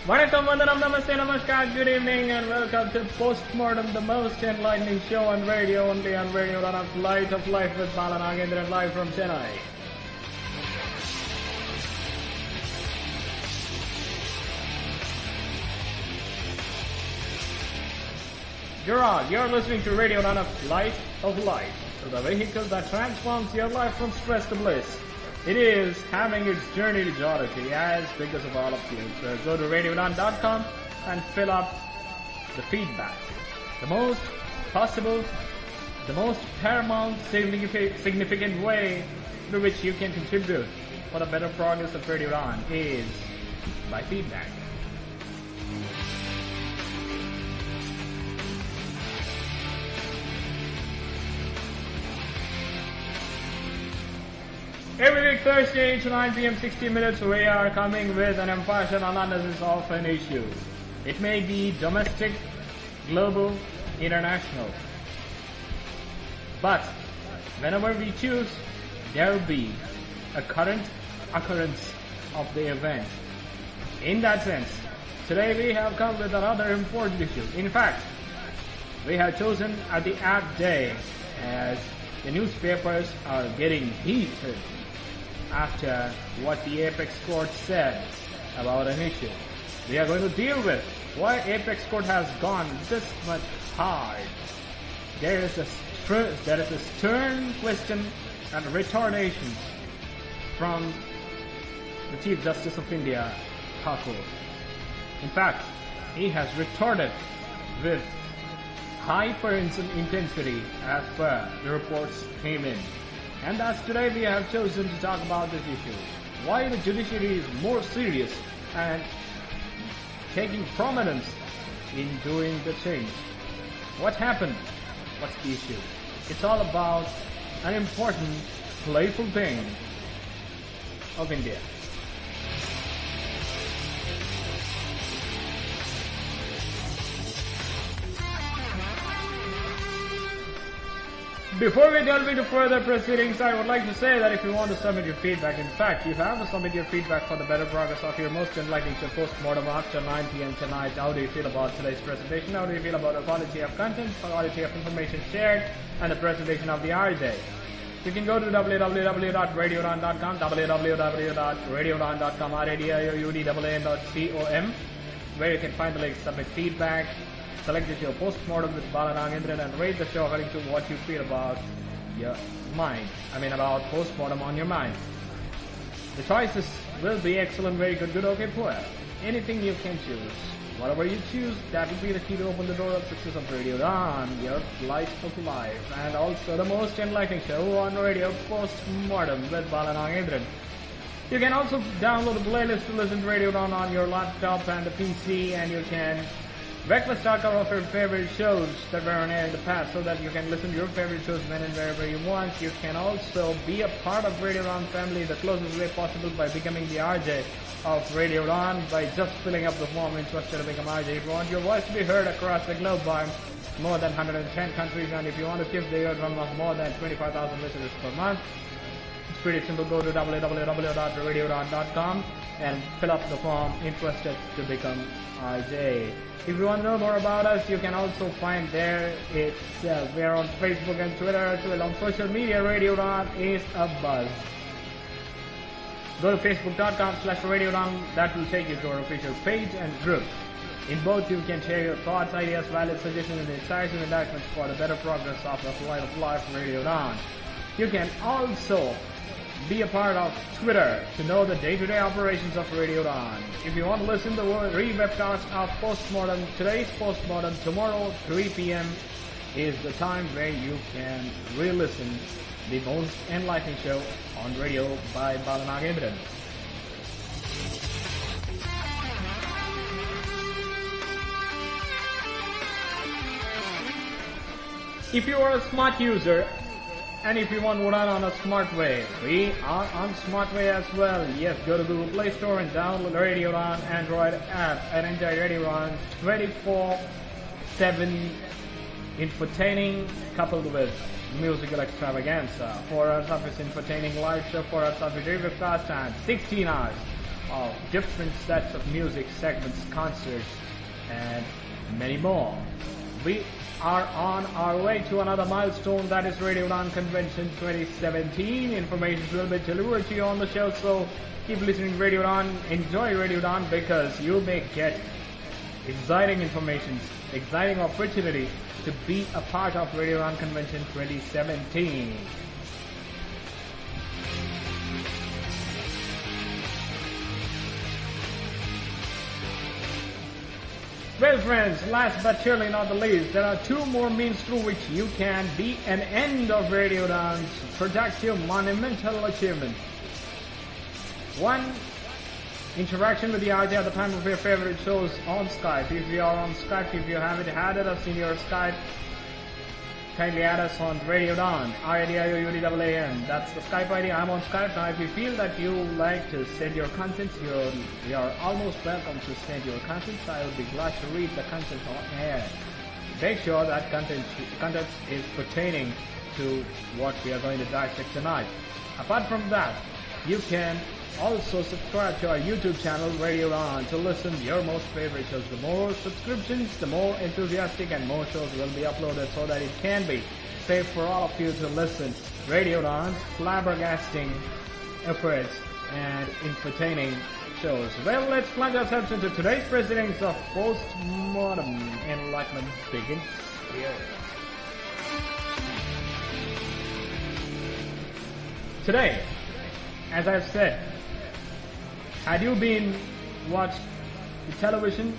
Vanakkam, Vandanam, Namaste, Namaskar, good evening and welcome to Postmortem, the most enlightening show on radio, only on Radio Udaan, Light of Life with Bala Nagendran, live from Chennai. You're listening to Radio Udaan, Light of Life, so the vehicle that transforms your life from stress to bliss. It is having its journey to jollity as big as of all of you. So go to radioudaan.com and fill up the feedback. The most possible, the most paramount, significant way through which you can contribute for the better progress of Radio Udaan is by feedback. Every week Thursday to 9 p.m. 60 minutes we are coming with an impartial analysis of an issue. It may be domestic, global, international. But whenever we choose, there will be a current occurrence of the event. In that sense, today we have come with another important issue. In fact, we have chosen at the apt day as the newspapers are getting heated after what the Apex Court said about an issue. We are going to deal with why Apex Court has gone this much hard. There is a stern question and retardation from the Chief Justice of India, Thakur. In fact, he has retorted with hyper intensity as per the reports came in. And thus today we have chosen to talk about this issue. Why the judiciary is more serious and taking prominence in doing the change. What happened? What's the issue? It's all about an important, playful thing of India. Before we delve into further proceedings, I would like to say that if you want to submit your feedback, in fact, you have to submit your feedback for the better progress of your most enlightening show postmortem after 9 p.m. tonight. How do you feel about today's presentation? How do you feel about the quality of content, quality of information shared, and the presentation of the RJ? You can go to www.radioudaan.com, www.radioudaan.com, radioudaan.com, where you can find the link, submit feedback, select the show Postmortem with Bala Nagendran and rate the show according to what you feel about your mind. About Postmortem on your mind. The choices will be excellent, very good, okay, poor. Anything you can choose. Whatever you choose, that will be the key to open the door of success of Radio Udaan, your light of life, and also the most enlightening show on radio, Postmortem with Bala Nagendran. You can also download the playlist to listen to Radio Udaan on your laptop and the PC, and you can request archive of your favorite shows that were on air in the past so that you can listen to your favorite shows when and wherever you want. You can also be a part of Radio Udaan family the closest way possible by becoming the RJ of Radio Udaan by just filling up the form interested to become RJ. If you want your voice to be heard across the globe by more than 110 countries, and if you want to give the eardrum of more than 25,000 visitors per month, it's pretty simple. Go to www.radioudaan.com and fill up the form interested to become RJ. If you want to know more about us, you can also find there itself. We are on Facebook and Twitter as well. On social media, Radio Udaan is a buzz. Go to facebook.com/Radio Udaan. That will take you to our official page and group. In both, you can share your thoughts, ideas, valid suggestions, and insights and indictments for the better progress of the Light of Life Radio Udaan. You can also be a part of Twitter to know the day-to-day operations of Radio Udaan. If you want to listen to the re-webcast of Postmortem, today's Postmortem, tomorrow 3 p.m. is the time where you can re-listen the most enlightening show on radio by Bala Nagendran. If you are a smart user, and if you want Udaan on a smart way, we are on smart way as well. Yes, go to Google Play Store and download Radio Udaan Android app and enjoy Radio Udaan 24/7 entertaining coupled with musical extravaganza. 4 hours of its entertaining live show, 4 hours of its webcast, and 16 hours of different sets of music, segments, concerts, and many more. We are on our way to another milestone, that is Radio Udaan Convention 2017. Information will be delivered to you on the show, so keep listening to Radio Udaan, enjoy Radio Udaan, because you may get exciting information, exciting opportunity to be a part of Radio Udaan Convention 2017. Well friends, last but surely not the least, there are two more means through which you can be an end of Radio Udaan's productive, monumental achievement. One, interaction with the RJ at the time of your favorite shows on Skype. If you are on Skype, if you haven't added us in your Skype, kindly add us on Radio Udaan, RADIOUDAAN. That's the Skype ID. I'm on Skype. Now, if you feel that you like to send your content, you are almost welcome to send your content. I will be glad to read the content on air. Make sure that content is pertaining to what we are going to dissect tonight. Apart from that, you can also subscribe to our YouTube channel, Radio Udaan, to listen to your most favorite shows. The more subscriptions, the more enthusiastic and more shows will be uploaded, so that it can be safe for all of you to listen. Radio Udaan's flabbergasting efforts and entertaining shows. Well, let's plunge ourselves into today's proceedings of postmodern enlightenment begins here. Today, as I've said, had you been watched the television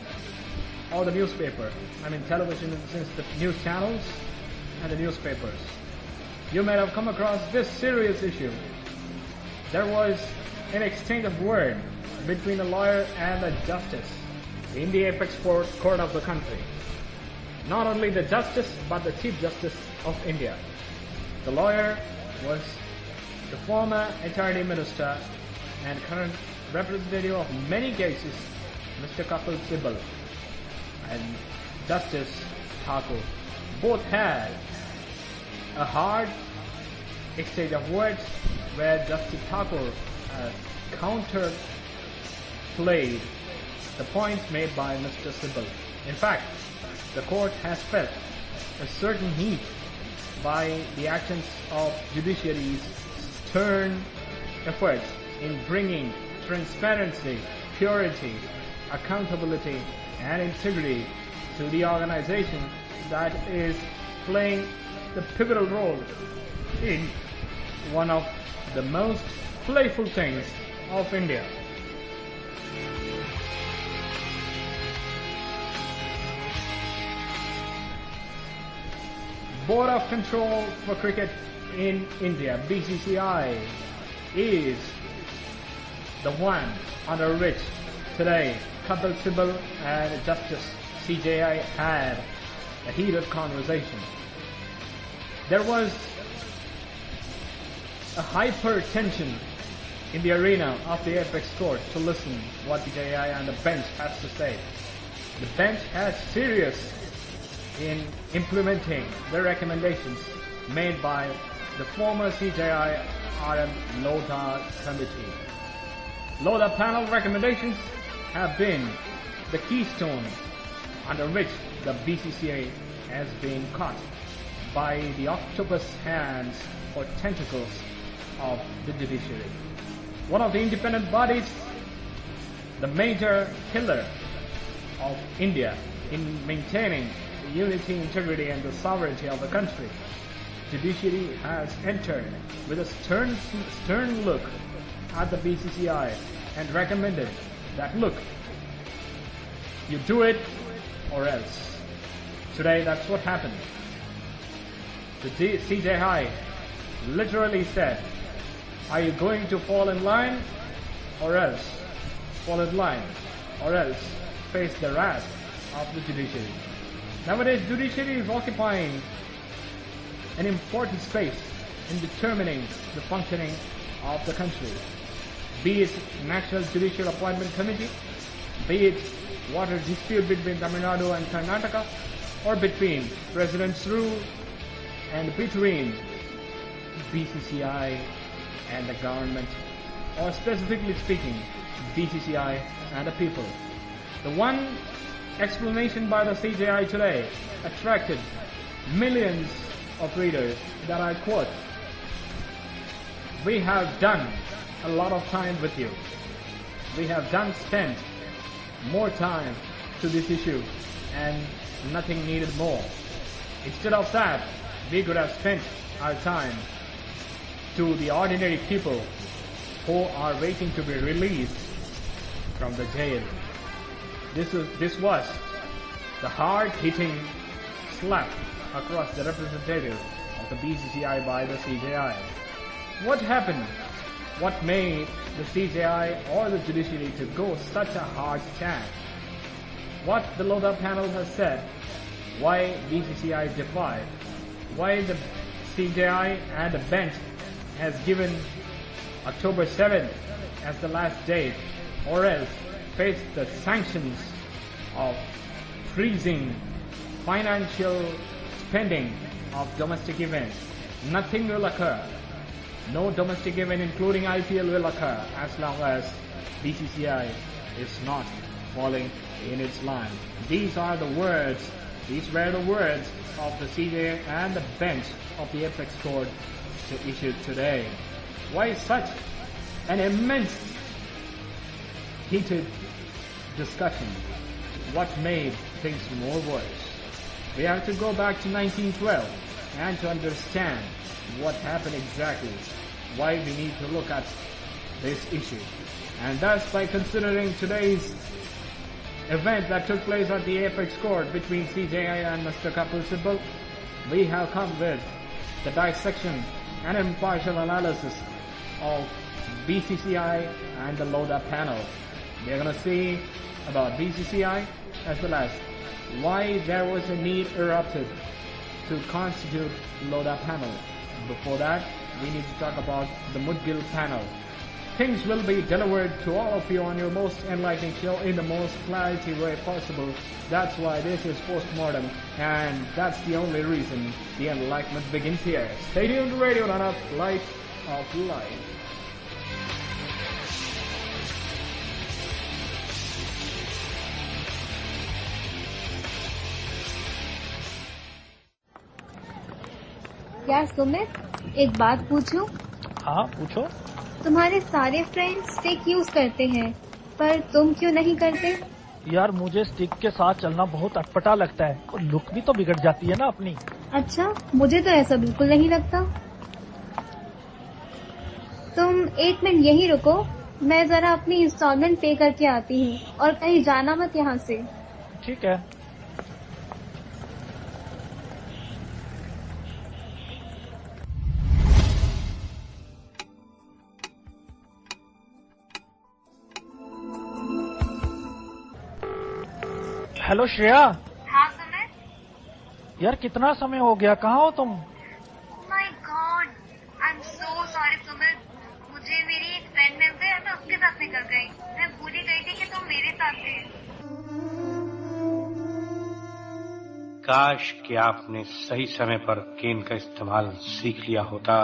or the newspaper, I mean television since the news channels and the newspapers, you may have come across this serious issue. There was an exchange of word between a lawyer and a justice in the apex court of the country. Not only the justice, but the Chief Justice of India. The lawyer was the former Attorney Minister and current representative of many cases, Mr. Kapil Sibal and Justice Thakur. Both had a hard exchange of words where Justice Thakur counterplayed the points made by Mr. Sibal. In fact, the court has felt a certain heat by the actions of judiciary's stern efforts in bringing transparency, purity, accountability, and integrity to the organization that is playing the pivotal role in one of the most playful things of India. Board of Control for Cricket in India, BCCI, is the one under which today Kapil Sibal and Justice CJI had a heated conversation. There was a hypertension in the arena of the apex court to listen what the CJI and the bench has to say. The bench has serious in implementing the recommendations made by the former CJI and Lodha committee. Lodha panel recommendations have been the keystone under which the BCCI has been caught by the octopus hands or tentacles of the judiciary. One of the independent bodies, the major pillar of India in maintaining the unity, integrity, and the sovereignty of the country. Judiciary has entered with a stern look at the BCCI and recommended that, look, you do it or else. Today, that's what happened. The CJI literally said, are you going to fall in line or else? Fall in line or else face the wrath of the judiciary. Nowadays, judiciary is occupying an important space in determining the functioning of the country. Be it National Judicial Appointment Committee, be it water dispute between Tamil Nadu and Karnataka, or between President's rule and between BCCI and the government or specifically speaking, BCCI and the people. The one explanation by the CJI today attracted millions of readers that I quote, "We have done a lot of time with you. We have spent more time to this issue and nothing needed more. Instead of that, we could have spent our time to the ordinary people who are waiting to be released from the jail." This was the hard-hitting slap across the representative of the BCCI by the CJI. What happened? What made the CJI or the judiciary to go such a hard stand? What the Lodha panel has said, why BCCI defied, why the CJI and the bench has given October 7th as the last date, or else face the sanctions of freezing financial spending of domestic events. Nothing will occur. No domestic event including IPL will occur as long as BCCI is not falling in its line. These were the words of the CJI and the bench of the Apex Court issued today. Why such an immense heated discussion? What made things more worse? We have to go back to 1912 and to understand what happened exactly, why we need to look at this issue. And thus, by considering today's event that took place at the Apex Court between CJI and Mr. Kapil Sibal, we have come with the dissection and impartial analysis of BCCI and the Lodha panel. We are going to see about BCCI as well as why there was a need erupted to constitute Lodha panel. Before that, we need to talk about the Mudgil panel. Things will be delivered to all of you on your most enlightening show in the most clarity way possible. That's why this is postmortem, and that's the only reason the enlightenment begins here. Stay tuned to Radio Udaan, Light of Life. क्या सुमित, एक बात पूछूं? हाँ पूछो। तुम्हारे सारे friends stick use करते हैं, पर तुम क्यों नहीं करते? यार मुझे स्टिक के साथ चलना बहुत अटपटा लगता है और लुक भी तो बिगड़ जाती है ना अपनी। अच्छा, मुझे तो ऐसा बिल्कुल नहीं लगता। तुम एक मिनट यहीं रुको, मैं जरा अपनी इंस्टॉलमेंट पे करके आती हूँ और कहीं जाना मत यहाँ से। ठीक है। हेलो श्रेया। हाँ सुमित। यार कितना समय हो गया, कहाँ हो तुम? My God, I am so sorry Sumit. मुझे मेरी एक फ्रेंड मिल गई और मैं उसके साथ निकल गई। मैं भूल ही गई थी कि तुम मेरे साथ थे। काश कि आपने सही समय पर केन का इस्तेमाल सीख लिया होता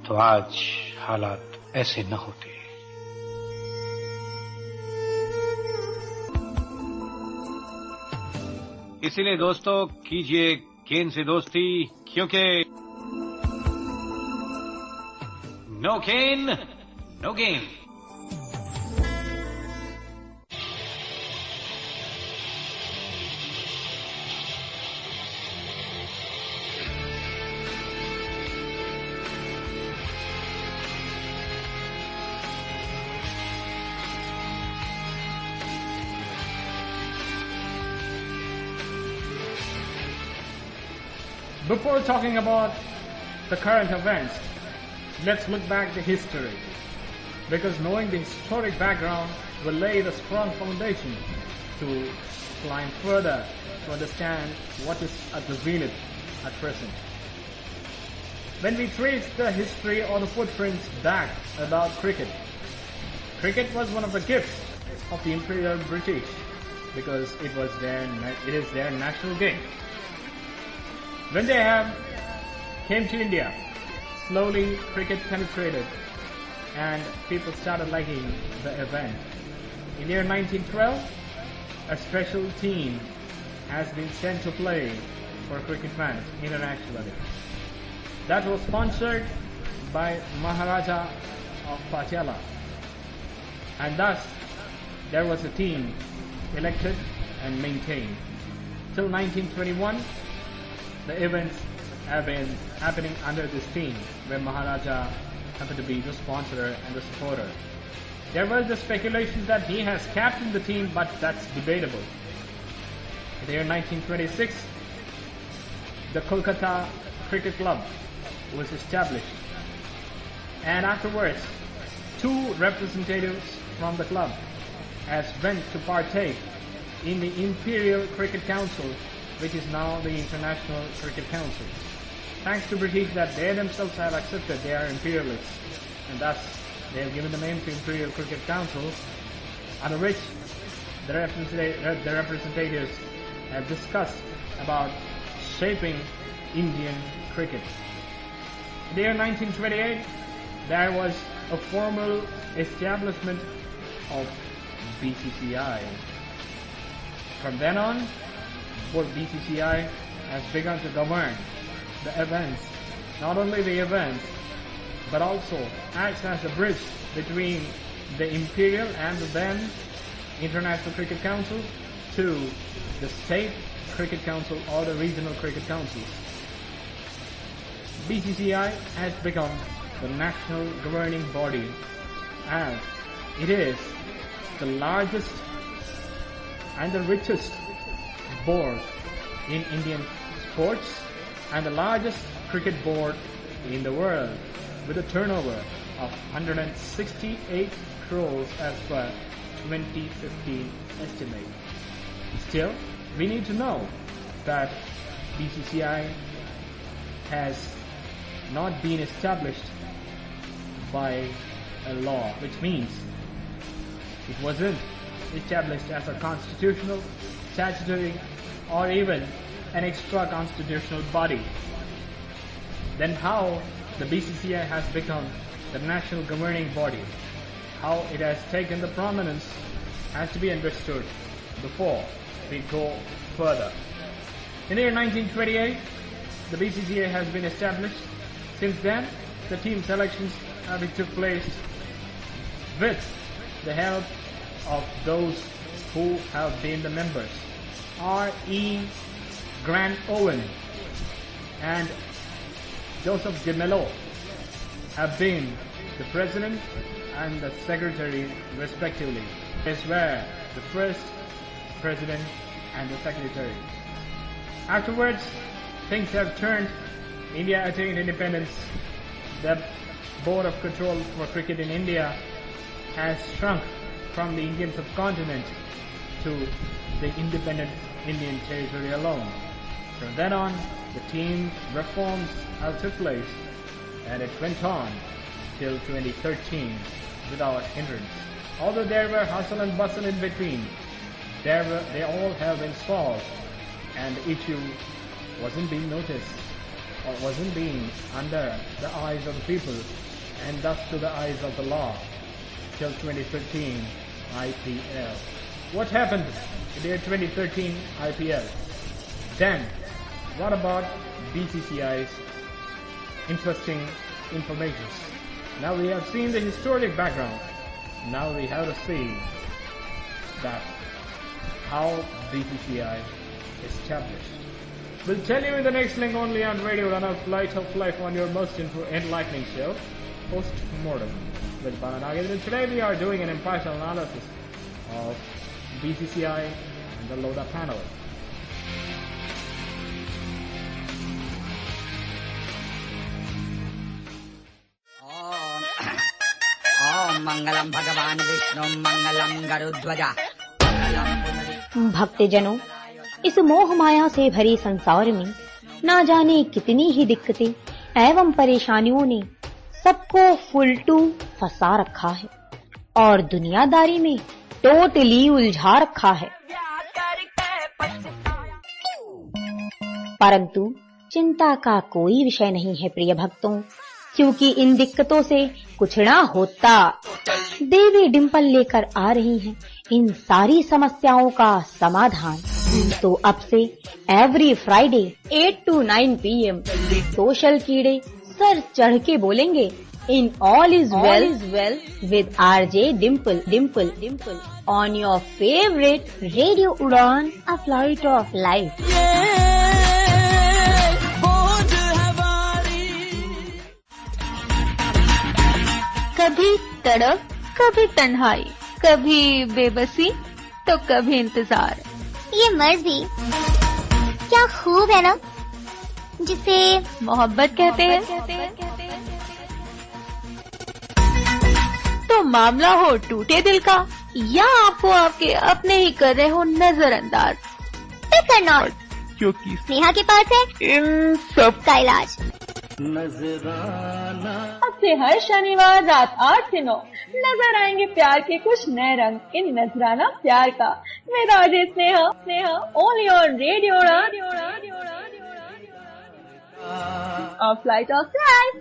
तो आज हालात ऐसे न होते। इसीलिए दोस्तों कीजिए केन से दोस्ती, क्योंकि no cane no gain. Before talking about the current events, let's look back to history, because knowing the historic background will lay the strong foundation to climb further to understand what is at the zenith at present. When we trace the history or the footprints back about cricket, cricket was one of the gifts of the Imperial British because it is their national game. When they came to India, slowly cricket penetrated and people started liking the event. In the year 1912, a special team has been sent to play for cricket fans internationally. That was sponsored by Maharaja of Patiala, and thus there was a team elected and maintained. Till 1921, the events have been happening under this team, where Maharaja happened to be the sponsor and the supporter. There was the speculation that he has captained the team, but that's debatable. In the year 1926, the Kolkata Cricket Club was established, and afterwards 2 representatives from the club has went to partake in the Imperial Cricket Council, which is now the International Cricket Council. Thanks to British that they themselves have accepted they are imperialists, and thus they have given the name to Imperial Cricket Council, under which the representatives have discussed about shaping Indian cricket. In the year 1928, there was a formal establishment of BCCI. From then on, both BCCI has begun to govern the events, not only the events, but also acts as a bridge between the Imperial and the then International Cricket Council to the State Cricket Council or the Regional Cricket Councils. BCCI has become the national governing body, as it is the largest and the richest board in Indian sports and the largest cricket board in the world, with a turnover of 168 crores as per 2015 estimate. Still, we need to know that BCCI has not been established by a law, which means it wasn't established as a constitutional, statutory, or even an extra-constitutional body. Then how the BCCI has become the national governing body, how it has taken the prominence, has to be understood before we go further. In the year 1928, the BCCI has been established. Since then, the team selections have took place with the help of those who have been the members. R.E. Grant Owen and Joseph de Mello have been the president and the secretary respectively. These were the first president and the secretary. Afterwards, things have turned. India attained independence. The Board of Control for Cricket in India has shrunk from the Indian subcontinent to the independent Indian territory alone. From then on, the team reforms have took place, and it went on till 2013 without hindrance. Although there were hustle and bustle in between, they all have been solved, and the issue wasn't being noticed or wasn't being under the eyes of the people and thus to the eyes of the law till 2013 IPL. What happened in the year 2013 IPL? Then, what about BCCI's interesting information? Now we have seen the historic background. Now we have to see that how BCCI established. We'll tell you in the next link only on Radio Udaan, Flight of Life, on your most enlightening show, Post-Mortem with Bala Nagendran. Today we are doing an impartial analysis of BCCI and the Lodha panel. मंगलम भगवान विष्णु मंगलम गरुध्वजा। भक्तजनों, इस मोह माया से भरे संसार में ना जाने कितनी ही दिक्कतें एवं परेशानियों ने सबको फुलटू फंसा रखा है और दुनियादारी में टोटली उलझा रखा है। परंतु चिंता का कोई विषय नहीं है प्रिय भक्तों, क्योंकि इन दिक्कतों से कुछ ना होता। देवी डिम्पल लेकर आ रही हैं इन सारी समस्याओं का समाधान। तो अब से every Friday 8 to 9 PM social कीड़े सर चढ़ के बोलेंगे in all is well with RJ Dimple on your favourite radio उड़ान, अ फ्लाइट ऑफ लाइफ। कभी तड़प, कभी तन्हाई, कभी बेबसी तो कभी इंतजार। ये मर्जी क्या खूब है ना, जिसे मोहब्बत कहते हैं। तो मामला हो टूटे दिल का, या आपको आपके अपने ही कर रहे हो नजरअंदाज, फिकर नॉट, क्योंकि स्नेहा के पास है इन सब का इलाज। अब से हर शनिवार रात 8 से 9 नजर आएंगे प्यार के कुछ नए रंग इन नजराना प्यार का। मेरा RJ Sneha only on radio of flight of life.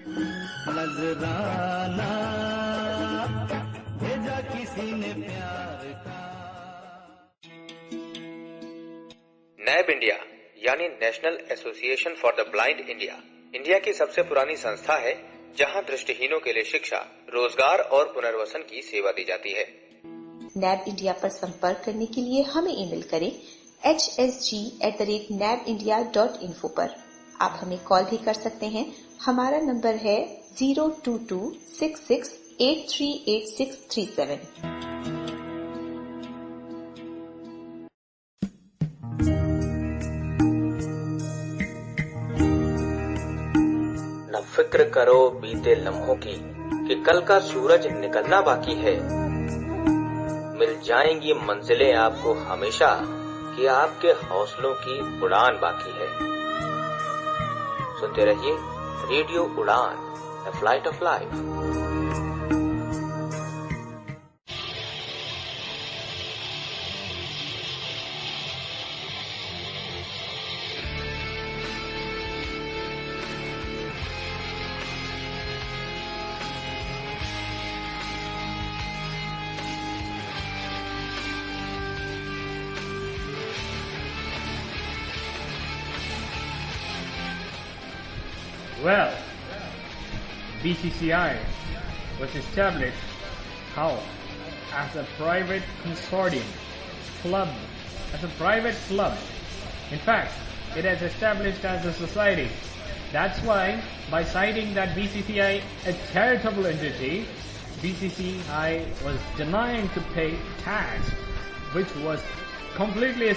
NAB India यानी national association for the blind India की सबसे पुरानी संस्था है, जहां दृष्टिहीनों के लिए शिक्षा, रोजगार और पुनर्वसन की सेवा दी जाती है। नैब इंडिया पर संपर्क करने के लिए हमें ईमेल करें hsg@nabindia.info पर। आप हमें कॉल भी कर सकते हैं। हमारा नंबर है 02266838637। फिक्र करो बीते लम्हों की कि कल का सूरज निकलना बाकी है। मिल जाएंगी मंजिलें आपको हमेशा कि आपके हौसलों की उड़ान बाकी है। सुनते रहिए रेडियो उड़ान, the flight of life. Well, BCCI was established how? As a private consortium, as a private club. In fact, it is established as a society. That's why, by citing that BCCI a charitable entity, BCCI was denying to pay tax, which was completely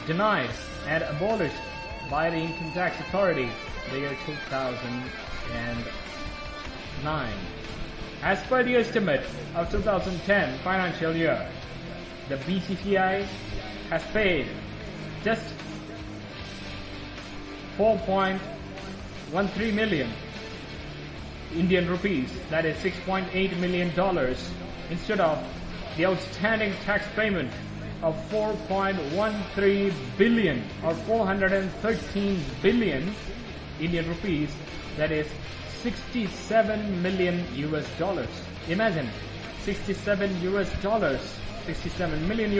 denied and abolished by the Income Tax Authority the year 2009. As per the estimate of 2010 financial year, the BCCI has paid just 4.13 million Indian rupees, that is $6.8 million, instead of the outstanding tax payment of 4.13 billion or 413 billion Indian rupees, that is $67 million. Imagine, $67 million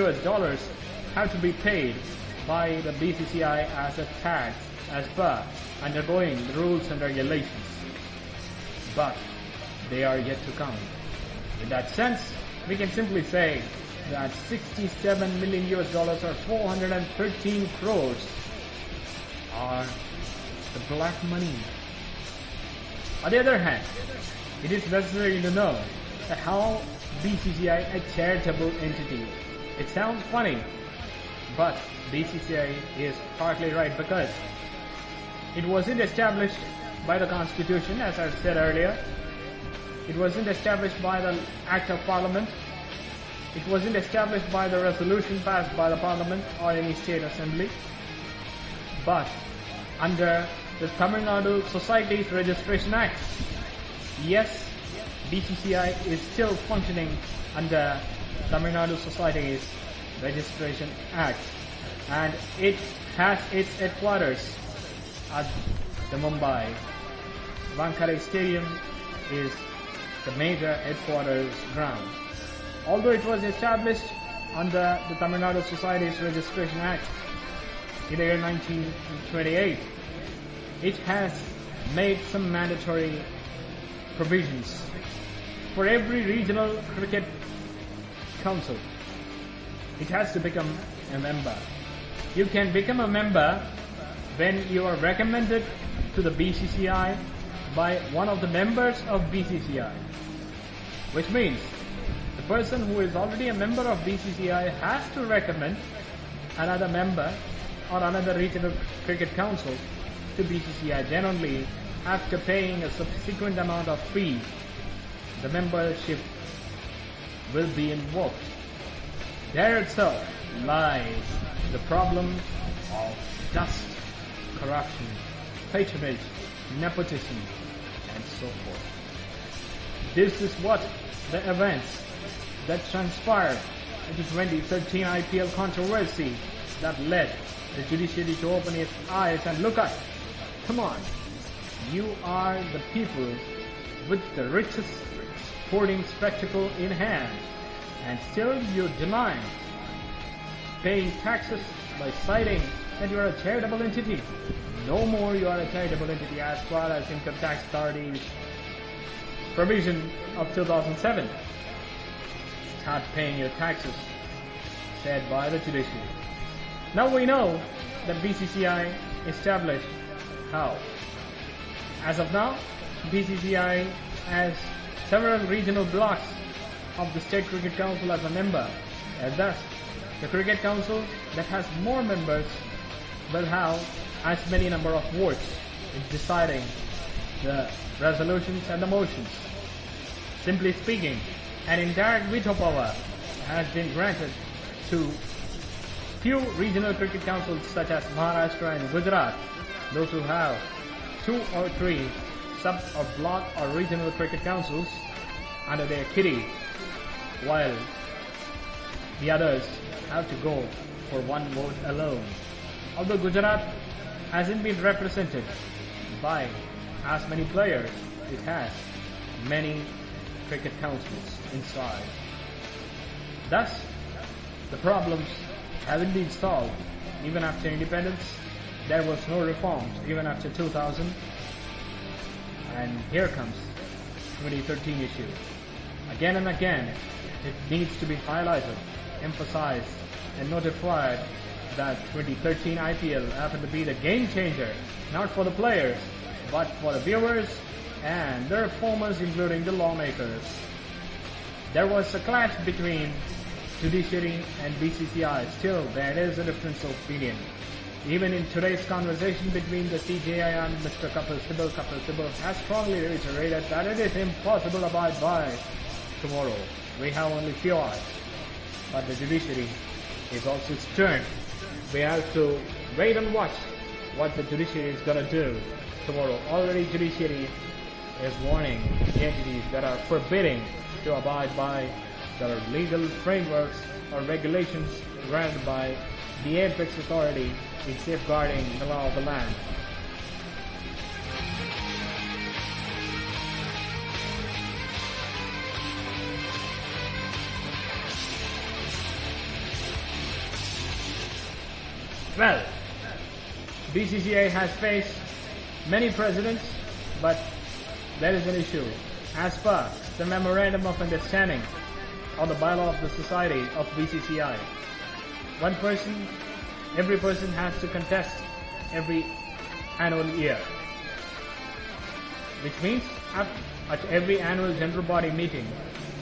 have to be paid by the BCCI as a tax as per undergoing the rules and regulations. But they are yet to come. In that sense, we can simply say that $67 million or 413 crores are the black money. On the other hand, it is necessary to know that how BCCI a charitable entity. It sounds funny, but BCCI is partly right because it wasn't established by the Constitution, as I said earlier. It wasn't established by the Act of Parliament. It wasn't established by the resolution passed by the Parliament or any state assembly. But under the Tamil Nadu Societies Registration Act, yes, BCCI is still functioning under Tamil Nadu Societies Registration Act, and it has its headquarters at the Mumbai Wankhede Stadium is the major headquarters ground. Although it was established under the Tamil Nadu Society's Registration Act in the year 1928, it has made some mandatory provisions for every regional cricket council. It has to become a member. You can become a member when you are recommended to the BCCI by one of the members of BCCI, which means the person who is already a member of BCCI has to recommend another member or another regional cricket council to BCCI. Generally, after paying a subsequent amount of fee, the membership will be invoked. There itself lies the problem of dust, corruption, patronage, nepotism, and so forth. This is what the events that transpired in the 2013 IPL controversy that led the judiciary to open its eyes and look at. Come on, you are the people with the richest sporting spectacle in hand, and still you deny paying taxes by citing that you are a charitable entity. No more you are a charitable entity as far as Income Tax Authority's provision of 2007. Start paying your taxes, said by the judiciary. Now we know that BCCI established how. As of now, BCCI has several regional blocks of the State Cricket Council as a member, and thus the Cricket Council that has more members will have as many number of votes in deciding the resolutions and the motions. Simply speaking, an indirect veto power has been granted to few regional cricket councils such as Maharashtra and Gujarat, those who have 2 or 3 sub or block or regional cricket councils under their kitty, while the others have to go for 1 vote alone. Although Gujarat hasn't been represented by as many players, it has many cricket councils inside. Thus, the problems haven't been solved. Even after independence, there was no reforms, even after 2000. And here comes 2013 issue. Again and again, it needs to be highlighted, emphasized, and notified that 2013 IPL happened to be the game changer, not for the players, but for the viewers and the reformers, including the lawmakers. There was a clash between judiciary and BCCI. Still, there is a difference of opinion. Even in today's conversation between the CJI and Mr. Kapil Sibal has strongly reiterated that it is impossible to abide by tomorrow. We have only few hours. But the judiciary is also stern. We have to wait and watch what the judiciary is going to do tomorrow. Already judiciary is warning the entities that are forbidding to abide by the legal frameworks or regulations granted by the apex authority in safeguarding the law of the land. Well, BCCI has faced many presidents, but there is an issue. As per the Memorandum of Understanding or the bylaw of the Society of BCCI, every person has to contest every annual year, which means at every annual general body meeting,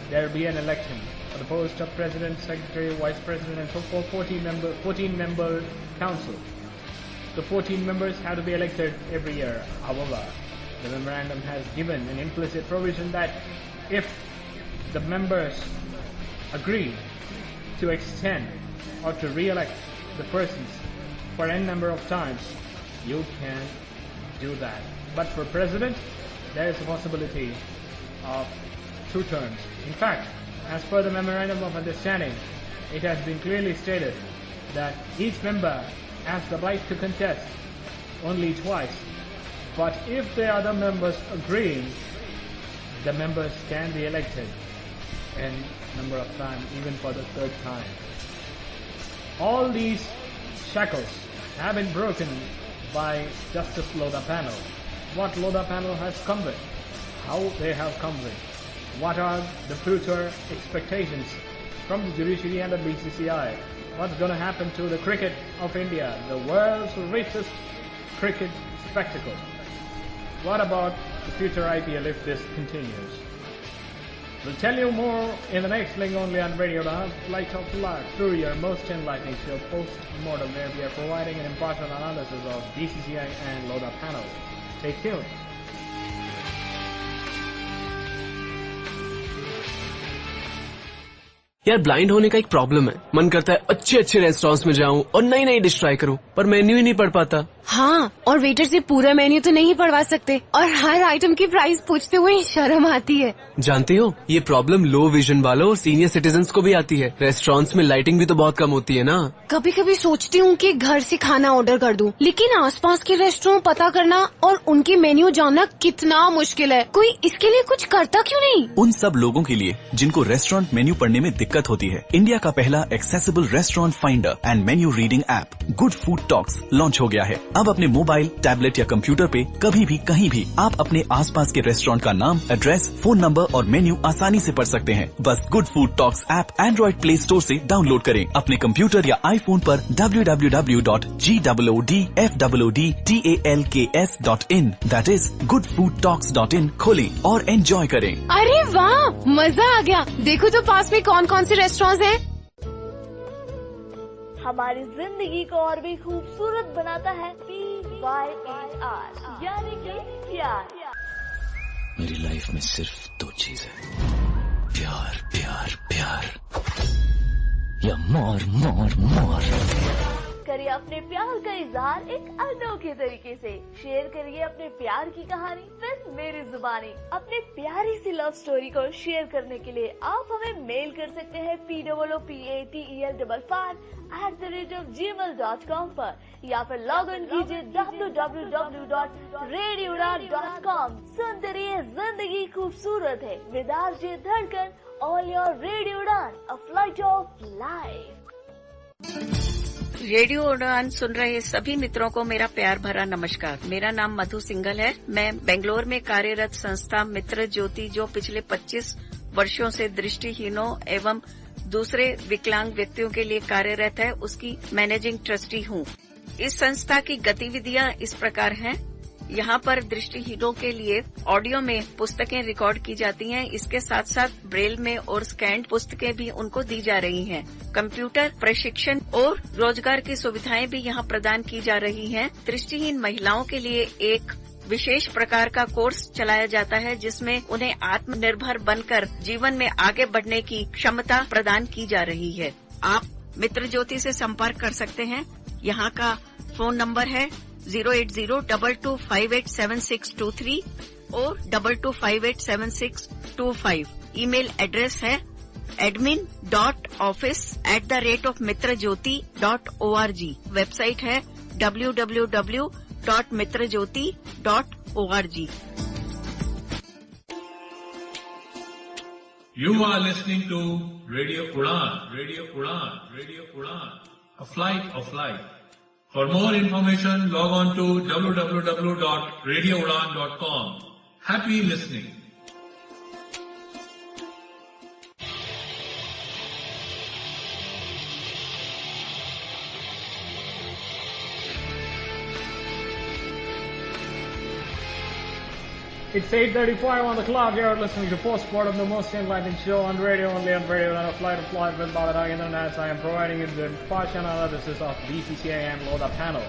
there will be an election for the post of president, secretary, vice president, and so forth. 14-member council. The 14 members have to be elected every year. However, the memorandum has given an implicit provision that if the members agree to extend or to re-elect the persons for n number of times, you can do that. But for president, there is a possibility of 2 terms. In fact, as per the Memorandum of Understanding, it has been clearly stated that each member has the right to contest only twice But if the other members agree, the members can be elected in number of times, even for the third time. All these shackles have been broken by Justice Lodha panel. What Lodha panel has come with, how they have come with, what are the future expectations from the judiciary and the BCCI, what's going to happen to the cricket of India, the world's richest cricket spectacle. What about the future IPL if this continues? We'll tell you more in the next link only on Radio Udaan, Light of Life, through your most enlightening show, Post-Mortem, where we are providing an impartial analysis of BCCI and Lodha panel. Stay tuned. यार blind होने का एक problem है, मन करता है अच्छे अच्छे रेस्टोरेंट्स में जाऊं और नई नई डिश ट्राई करूं, पर मेन्यू ही नहीं पढ़ पाता। हाँ, और वेटर से पूरा मेन्यू तो नहीं पढ़वा सकते और हर आइटम की प्राइस पूछते हुए शर्म आती है। जानती हो, ये प्रॉब्लम लो विजन वालों और सीनियर सिटीजन्स को भी आती है। रेस्टोरेंट्स में लाइटिंग भी तो बहुत कम होती है ना। कभी कभी सोचती हूँ कि घर से खाना ऑर्डर कर दूं, लेकिन आसपास के रेस्टोरेंट पता करना और उनके मेन्यू जानना कितना मुश्किल है। कोई इसके लिए कुछ करता क्यों नहीं? उन सब लोगों के लिए जिनको रेस्टोरेंट मेन्यू पढ़ने में दिक्कत होती है, इंडिया का पहला accessible restaurant finder and menu reading app good food talks launch हो गया है। अब अपने मोबाइल, टैबलेट या कंप्यूटर पे कभी भी कहीं भी आप अपने आसपास के रेस्टोरेंट का नाम, एड्रेस, फोन नंबर और मेन्यू आसानी से पढ़ सकते हैं। बस good food talks app Android play store से डाउनलोड करें। अपने कंप्यूटर या आईफोन पर www.goodfoodtalks.in that is goodfoodtalks.in खोलें और एंजॉय करें। अरे वाह, मजा आ गया। देखो तो पास में कौन कौन से रेस्टोरेंट हैं। हमारी जिंदगी को और भी खूबसूरत बनाता है PYAR, यानी कि प्यार। मेरी लाइफ में सिर्फ दो चीज है, प्यार प्यार प्यार या मोर मोर मोर। करिए अपने प्यार का इजहार एक अनोखे तरीके से। शेयर करिए अपने प्यार की कहानी सिर्फ मेरी जुबानी। अपने प्यारी सी लव स्टोरी को शेयर करने के लिए आप हमें मेल कर सकते हैं POOPATEL55@gmail.com पर, या फिर लॉग इन कीजिए www.radioudan.com। सुनते रहिए, जिंदगी खूबसूरत है विद RJ धड़कन, ऑल योर रेडियो उड़ान, a flight of life. Radio उड़ान सुन रहे सभी मित्रों को मेरा प्यार भरा नमस्कार। मेरा नाम मधु सिंघल है। मैं बेंगलोर में कार्यरत संस्था मित्र ज्योति, जो पिछले 25 वर्षों से दृष्टिहीनों एवं दूसरे विकलांग व्यक्तियों के लिए कार्यरत है, उसकी मैनेजिंग ट्रस्टी हूँ। इस संस्था की गतिविधियाँ इस प्रकार हैं। यहाँ पर दृष्टिहीनों के लिए ऑडियो में पुस्तकें रिकॉर्ड की जाती हैं। इसके साथ साथ ब्रेल में और स्कैन्ड पुस्तकें भी उनको दी जा रही हैं। कंप्यूटर प्रशिक्षण और रोजगार की सुविधाएं भी यहाँ प्रदान की जा रही हैं। दृष्टिहीन महिलाओं के लिए एक विशेष प्रकार का कोर्स चलाया जाता है, जिसमें उन्हें आत्मनिर्भर बनकर जीवन में आगे बढ़ने की क्षमता प्रदान की जा रही है। आप मित्र ज्योति से संपर्क कर सकते हैं। यहाँ का फोन नंबर है 08022587623 और 22587625। ईमेल एड्रेस है admin.office@mitrajyoti.org। वेबसाइट है www.mitrajyoti.org। You are listening to Radio Udaan, Radio Udaan, Radio Udaan, a flight of life. For more information, log on to www.radioudan.com. Happy listening. It's 8:35 on the clock. You're listening to Postmortem, the most enlightening show on radio, only on Radio Udaan, a flight of life with Bala Nagendran, as I am providing you the partial analysis of BCCI and Lodha panel.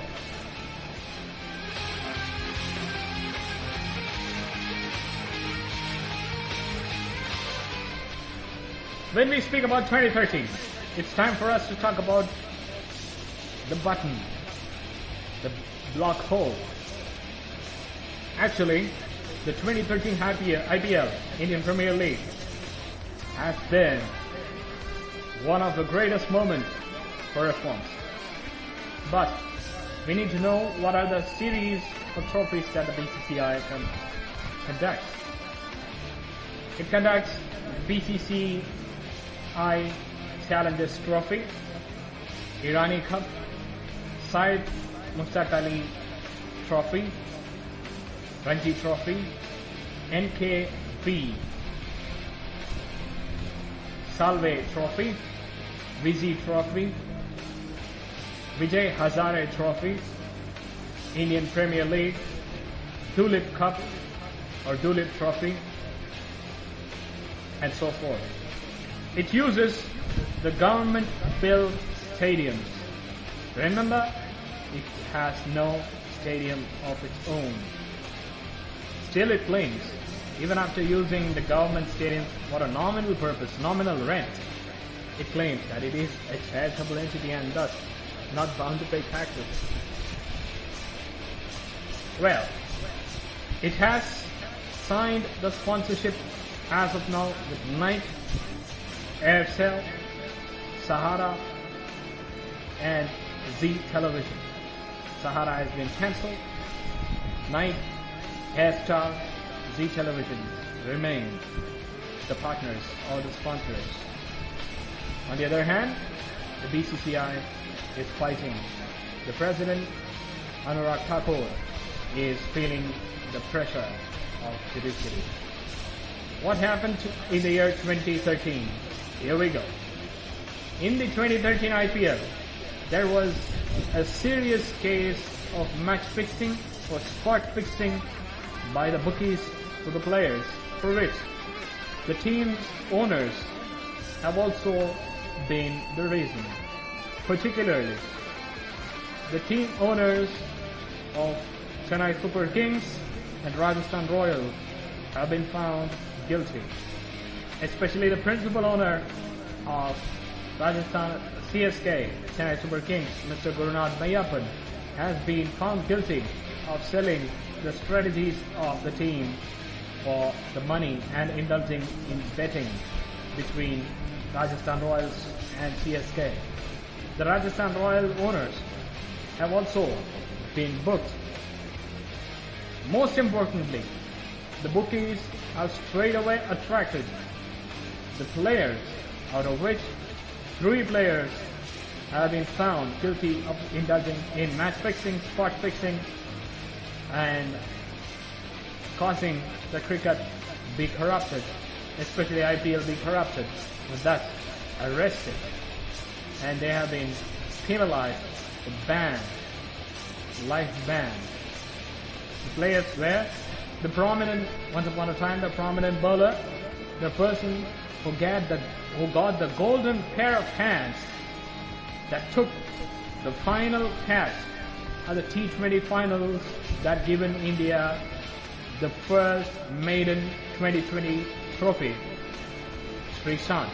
When we speak about 2013, it's time for us to talk about the button, the block hole. Actually, the 2013 IPL, Indian Premier League, has been one of the greatest moments for reforms. But we need to know what are the series of trophies that the BCCI conducts. It conducts BCCI Challengers Trophy, Irani Cup, Syed Mushtaq Ali Trophy, Ranji Trophy, NKB Salve Trophy, Vizzy Trophy, Vijay Hazare Trophy, Indian Premier League, Tulip Cup or Tulip Trophy, and so forth. It uses the government-built stadiums. Remember, it has no stadium of its own. Still it claims, even after using the government stadium for a nominal purpose, nominal rent, it claims that it is a charitable entity and thus not bound to pay taxes. Well, it has signed the sponsorship as of now with Nike, Aircel, Sahara and Z Television. Sahara has been cancelled. Nike, Airstar, Z Television remain the partners or the sponsors. On the other hand, the BCCI is fighting. The president, Anurag Thakur, is feeling the pressure of judiciary. What happened in the year 2013? Here we go. In the 2013 IPL, there was a serious case of match fixing or spot fixing by the bookies to the players, for which the team's owners have also been the reason. Particularly, the team owners of Chennai Super Kings and Rajasthan Royals have been found guilty. Especially the principal owner of Rajasthan CSK, Chennai Super Kings, Mr. Gurunath Mayappan, has been found guilty of selling the strategies of the team for the money and indulging in betting between Rajasthan Royals and CSK. The Rajasthan Royal owners have also been booked. Most importantly, the bookies have straight away attracted the players, out of which 3 players have been found guilty of indulging in match fixing, spot fixing, and causing the cricket be corrupted, especially IPL be corrupted, and thus arrested. And they have been penalized, banned, life ban. The players were the prominent, once upon a time, the prominent bowler, the person who got the golden pair of hands that took the final catch at the T20 finals that given India the first maiden 2020 trophy, Srishant,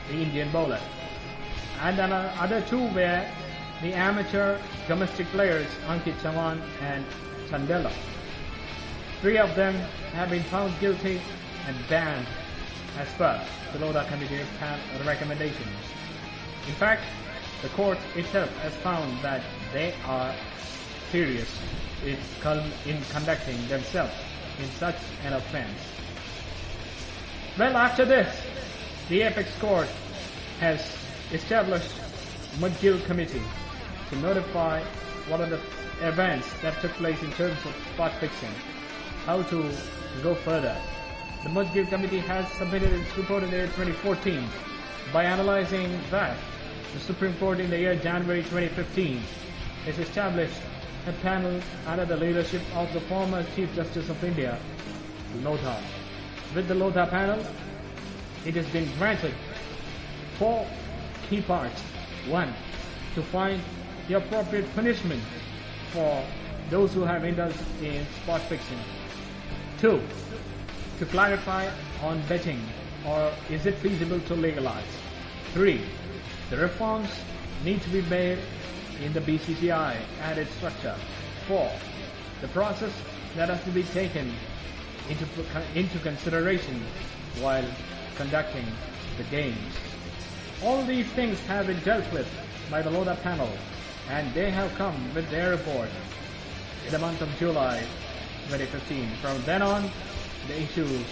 the Indian bowler. And then other 2 were the amateur domestic players, Ankit Chavan and Chandela. 3 of them have been found guilty and banned as per the Lodha Committee's recommendations. In fact, the court itself has found that they are serious in conducting themselves in such an offense. Well, after this, the Apex Court has established McGill Committee to notify what are the events that took place in terms of spot fixing, how to go further. The McGill Committee has submitted its report in the year 2014. By analyzing that, the Supreme Court in the year January 2015 has established a panel under the leadership of the former Chief Justice of India, Lodha. With the Lodha panel, it has been granted 4 key parts. 1, to find the appropriate punishment for those who have indulged in spot fixing. 2, to clarify on betting, or is it feasible to legalize. 3, the reforms need to be made in the BCCI and its structure. 4, the process that has to be taken into consideration while conducting the games. All these things have been dealt with by the Lodha panel, and they have come with their report in the month of July 2015. From then on, the issues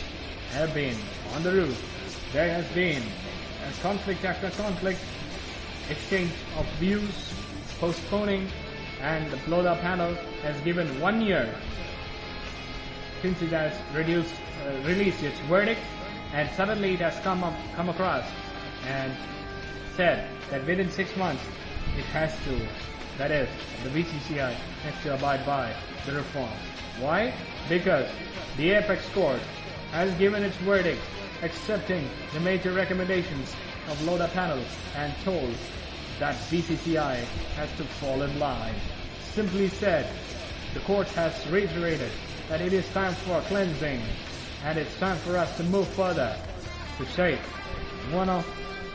have been on the roof. There has been conflict after conflict, exchange of views, postponing, and the Lodha panel has given 1 year since it has released its verdict, and suddenly it has come across and said that within 6 months it has to, that is, the BCCI has to abide by the reforms. Why? Because the apex court has given its verdict accepting the major recommendations of Lodha panel and told that BCCI has to fall in line. Simply said, the court has reiterated that it is time for cleansing and it's time for us to move further to shape one of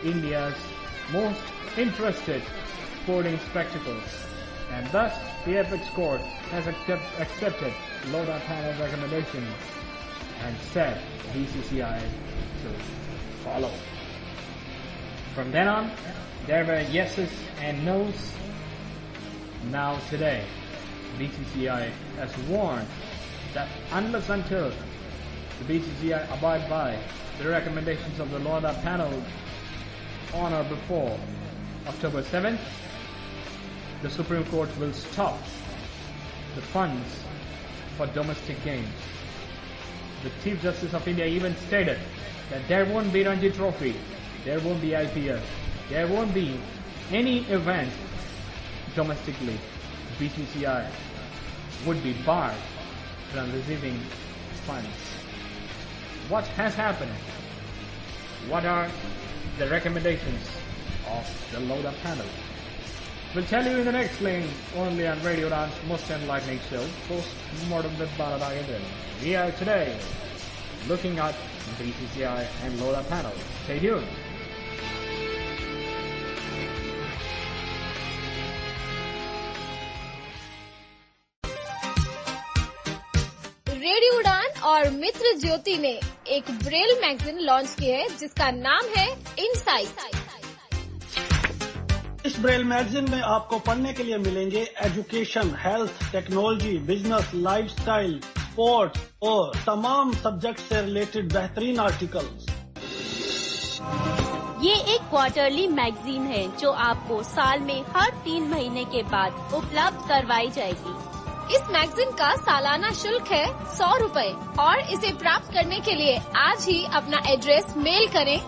India's most interested sporting spectacles. And thus, the apex court has accepted Lodha panel recommendation and said BCCI to follow. From then on, there were yeses and nos. Now today, BCCI has warned that unless until the BCCI abide by the recommendations of the Lodha panel on or before October 7th, the Supreme Court will stop the funds for domestic games. The Chief Justice of India even stated that there won't be Ranji Trophy, there won't be IPL, there won't be any event domestically. BCCI would be barred from receiving funds. What has happened? What are the recommendations of the Lodha panel? We'll tell you in the next link, only on Radio Udaan's most enlightening show, Post-Mortem with Bala Nagendran. We are today looking at BCCI and Lodha panel. Stay tuned. Radio उड़ान और मित्र ज्योति ने एक Braille magazine launch की है जिसका नाम है insight. इस ब्रेल मैगजीन में आपको पढ़ने के लिए मिलेंगे education, health, technology, business, lifestyle, sports और तमाम सब्जेक्ट से रिलेटेड बेहतरीन आर्टिकल्स। ये एक क्वार्टरली मैगजीन है जो आपको साल में हर 3 महीने के बाद उपलब्ध करवाई जाएगी। इस मैगजीन का सालाना शुल्क है 100 रुपए और इसे प्राप्त करने के लिए आज ही अपना एड्रेस मेल करें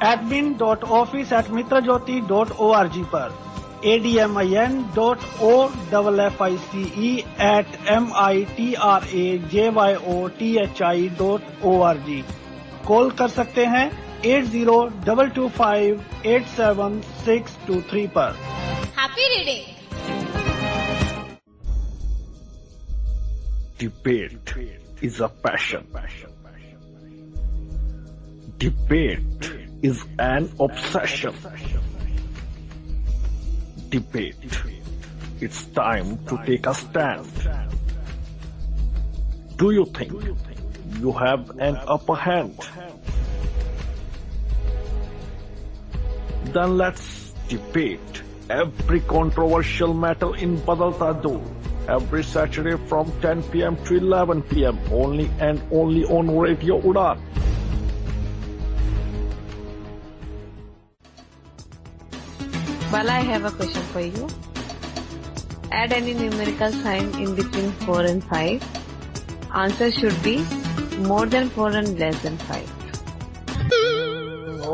admin.office@mitrajyoti.org पर admin.office@mitrajyoti.org। कॉल कर सकते हैं 8022587623 पर। Happy reading. Debate is a passion. Debate is an obsession. Debate. It's time to take a stand. Do you think you have an upper hand? Then let's debate every controversial matter in Badalta Door. Every Saturday from 10 p.m. to 11 p.m. only and only on Radio Udaan. Bala, I have a question for you. Add any numerical sign in between 4 and 5. Answer should be more than 4 and less than 5.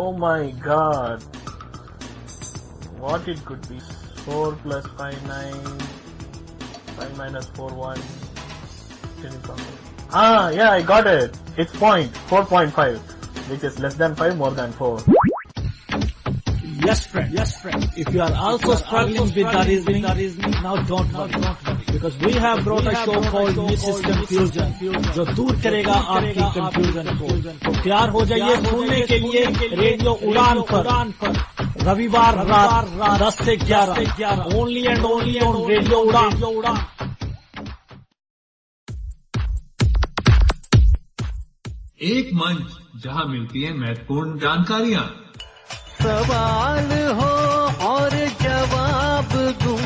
Oh my God. What it could be? 4 plus 5, 9. 5 minus 4, 1. Yeah, I got it. It's 4.5, which is less than 5, more than 4. Yes, friend. If you are also struggling with the reasoning, now don't worry. Because we have brought a show called Mrs. Confusion, जो दूर करेगा आपकी confusion को। तो तैयार हो जाइए सुनने के लिए रेडियो उड़ान पर रविवार रात 10 से 11 only and only on radio उड़ान। एक मंच जहां मिलती है महत्वपूर्ण जानकारियां। सवाल हो और जवाब दूं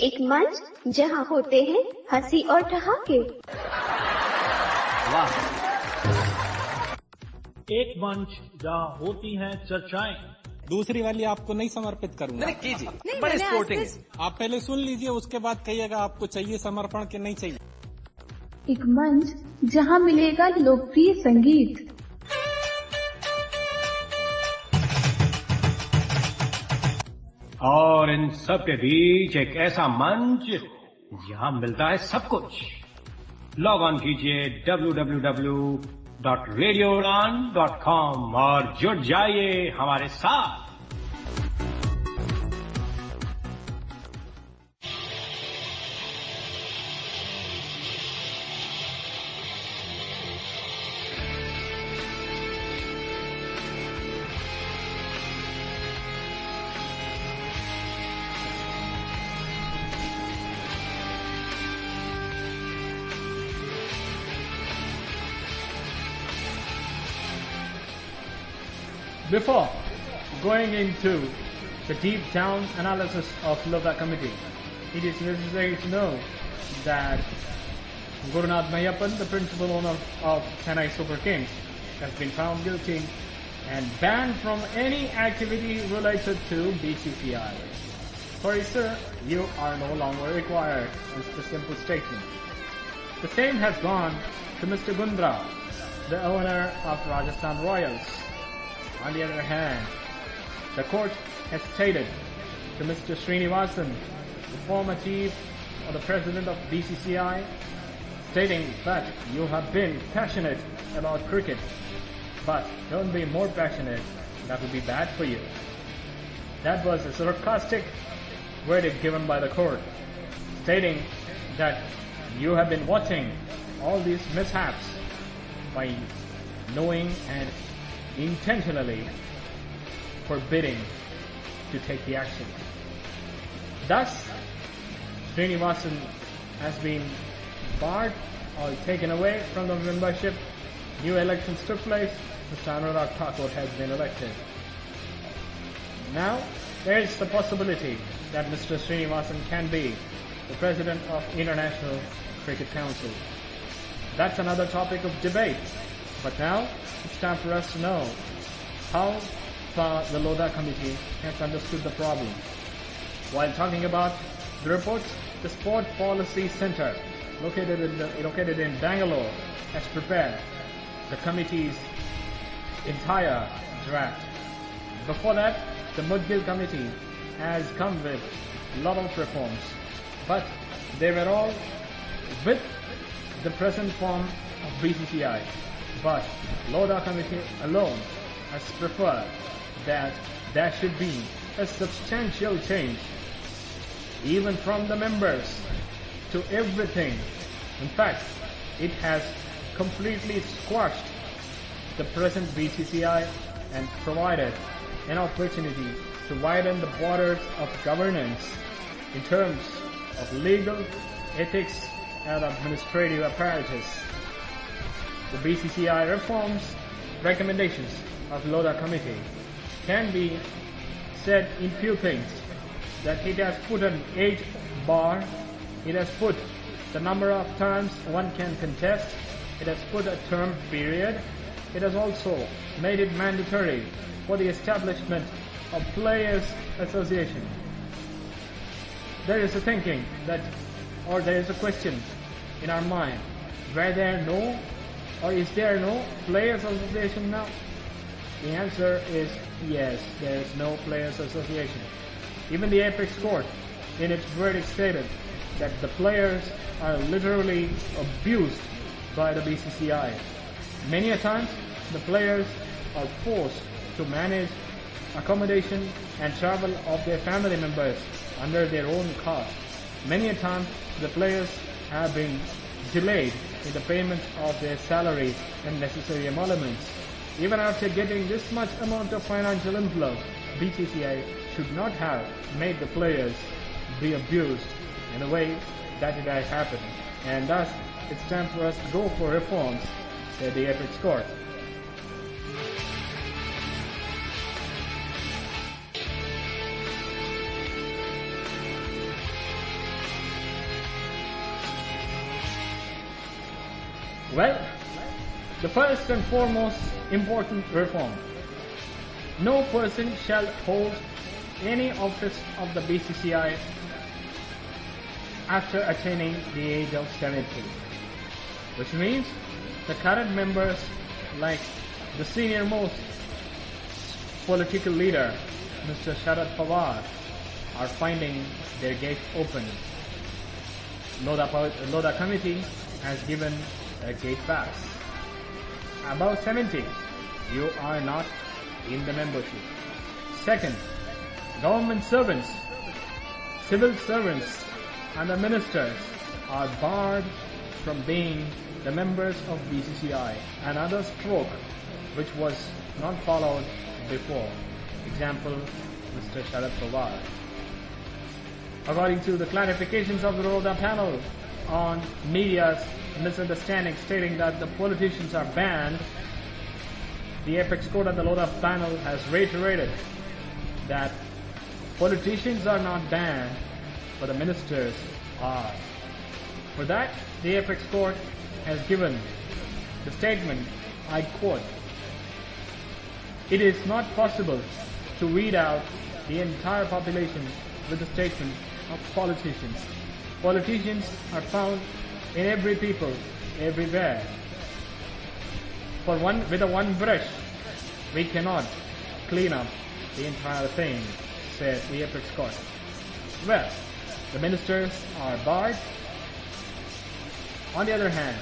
एक मंच जहां होते हैं हंसी और ठहाके। वाह। एक मंच जहां होती हैं चर्चाएं। दूसरी वाली आपको नहीं समर्पित करूंगा। नहीं कीजिए, बड़े स्पोर्टिंग है। आप पहले सुन लीजिए, उसके बाद कहिएगा आपको चाहिए समर्पण कि नहीं चाहिए। एक मंच जहां मिलेगा लोकप्रिय संगीत। और इन सब के बीच एक ऐसा मंच जहां मिलता है सब कुछ। लॉग ऑन कीजिए www.radioudan.com और जुड़ जाइए हमारे साथ। Before going into the deep down analysis of Lodha Committee, it is necessary to know that Gurunath Mayappan, the principal owner of Chennai Super Kings, has been found guilty and banned from any activity related to BCCI. Sorry sir, you are no longer required, is the simple statement. The same has gone to Mr. Gundra, the owner of Rajasthan Royals. On the other hand, the court has stated to Mr. Srinivasan, the former chief or the president of BCCI, stating that you have been passionate about cricket, but don't be more passionate, that will be bad for you. That was a sarcastic verdict given by the court, stating that you have been watching all these mishaps by knowing and intentionally forbidding to take the action. Thus, Srinivasan has been barred or taken away from the membership. New elections took place. Mr. Anurag Thakur has been elected. Now, there is the possibility that Mr. Srinivasan can be the president of International Cricket Council. That's another topic of debate. But now, it's time for us to know how far the Lodha Committee has understood the problem. While talking about the reports, the Sport Policy Center, located in Bangalore, has prepared the committee's entire draft. Before that, the Mudgil Committee has come with a lot of reforms, but they were all with the present form of BCCI. But Lodha Committee alone has preferred that there should be a substantial change, even from the members to everything. In fact, it has completely squashed the present BCCI and provided an opportunity to widen the borders of governance in terms of legal, ethics, and administrative apparatus. The BCCI reforms recommendations of Lodha Committee can be said in few things: that it has put an age bar, it has put the number of times one can contest, it has put a term period, it has also made it mandatory for the establishment of Players Association. There is a thinking that, or there is a question in our mind, were there no or is there no Players Association now? The answer is yes, there is no Players Association. Even the Apex Court in its verdict stated that the players are literally abused by the BCCI. Many a times the players are forced to manage accommodation and travel of their family members under their own cost. Many a time the players have been delayed in the payment of their salaries and necessary emoluments. Even after getting this much amount of financial inflow, BCCI should not have made the players be abused in a way that it has happened. And thus, it's time for us to go for reforms, said the Apex Court. Well, the first and foremost important reform. No person shall hold any office of the BCCI after attaining the age of 70. Which means the current members, like the senior most political leader, Mr. Sharad Pawar, are finding their gate open. Lodha committee has given a gate pass. Above 70, you are not in the membership. Second, government servants, civil servants, and the ministers are barred from being the members of BCCI. Another stroke which was not followed before. Example, Mr. Sharad Pawar. According to the clarifications of the Lodha panel on media's misunderstanding stating that the politicians are banned, the apex court of the Lodha panel has reiterated that politicians are not banned, but the ministers are. For that, the apex court has given the statement, I quote, "It is not possible to weed out the entire population with the statement of politicians. Politicians are found in every people, everywhere. With a one brush, we cannot clean up the entire thing," said the apex court. Well, the ministers are barred. On the other hand,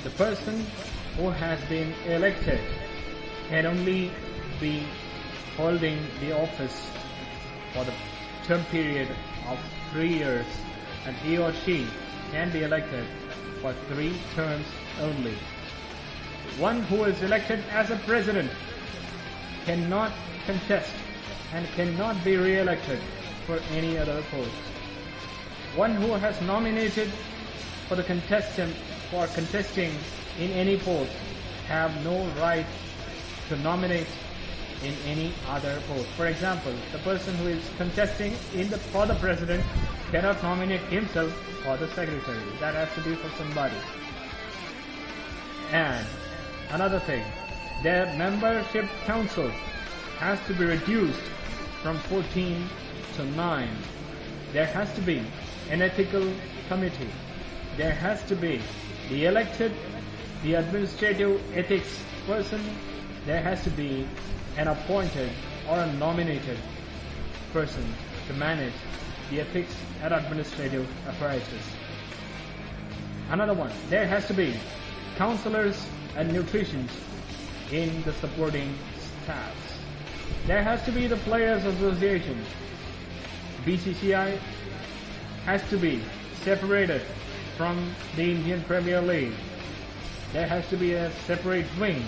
the person who has been elected can only be holding the office for the term period of 3 years, and he or she can be elected for 3 terms only. One who is elected as a president cannot contest and cannot be re-elected for any other post. One who has nominated for contesting in any post have no right to nominate in any other post. For example, the person who is contesting for the president cannot nominate himself for the secretary. That has to be for somebody. And another thing, their membership council has to be reduced from 14 to 9. There has to be an ethical committee. There has to be the elected, the administrative ethics person. There has to be an appointed or a nominated person to manage the ethics and administrative apparatus. Another one, there has to be counselors and nutritionists in the supporting staffs. There has to be the Players Association. BCCI has to be separated from the Indian Premier League. There has to be a separate wing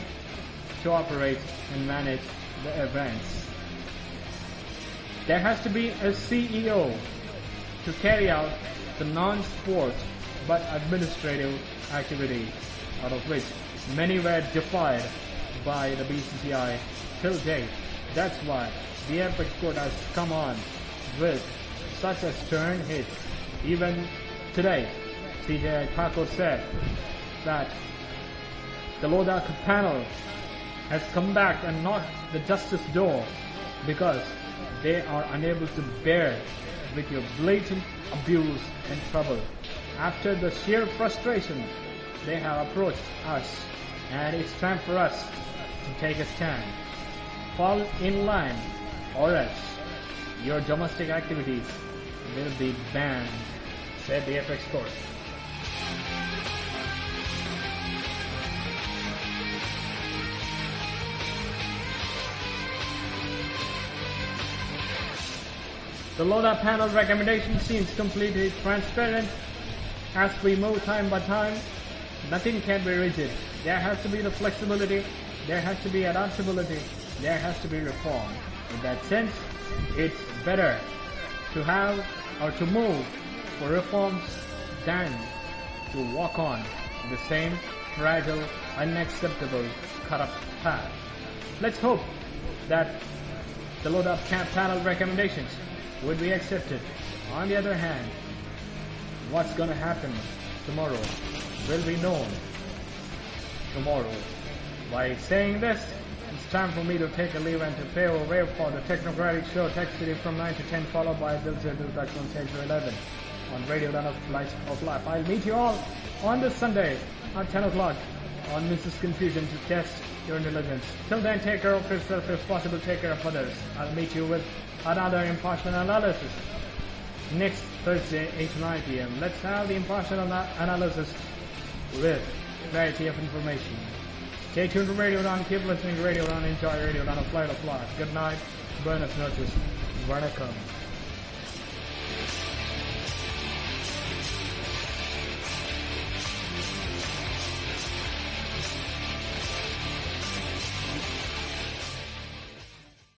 to operate and manage the events. There has to be a CEO to carry out the non-sport but administrative activities, out of which many were defied by the BCCI till date. That's why the apex court has come on with such a stern hit. Even today, CJ Thakur said that the Lodha panel has come back and knocked the justice door because they are unable to bear with your blatant abuse and trouble. After the sheer frustration, they have approached us, and it's time for us to take a stand. Fall in line, or else your domestic activities will be banned, said the apex court. The Lodha panel recommendation seems completely transparent. As we move time by time, nothing can be rigid. There has to be the flexibility, there has to be adaptability, there has to be reform. In that sense, it's better to have or to move for reforms than to walk on the same fragile, unacceptable, corrupt path. Let's hope that the Lodha panel recommendations would be accepted. On the other hand, what's going to happen tomorrow will be known tomorrow. By saying this, it's time for me to take a leave and to pave a way for the technocratic show Tech City from 9 to 10, followed by Bill Zeddu from 10 to 11 on Radio Udaan of Light of Life. I'll meet you all on this Sunday at 10 o'clock on Mrs. Confusion to test your intelligence. Till then, take care of yourself, if possible, take care of others. I'll meet you with another impartial analysis next Thursday, 8 to 9 p.m. Let's have the impartial analysis with variety of information. Stay tuned to Radio Udaan. Keep listening to Radio Udaan. Enjoy Radio Udaan of Light of Life. Good night. Buenas noches. Vanakkam.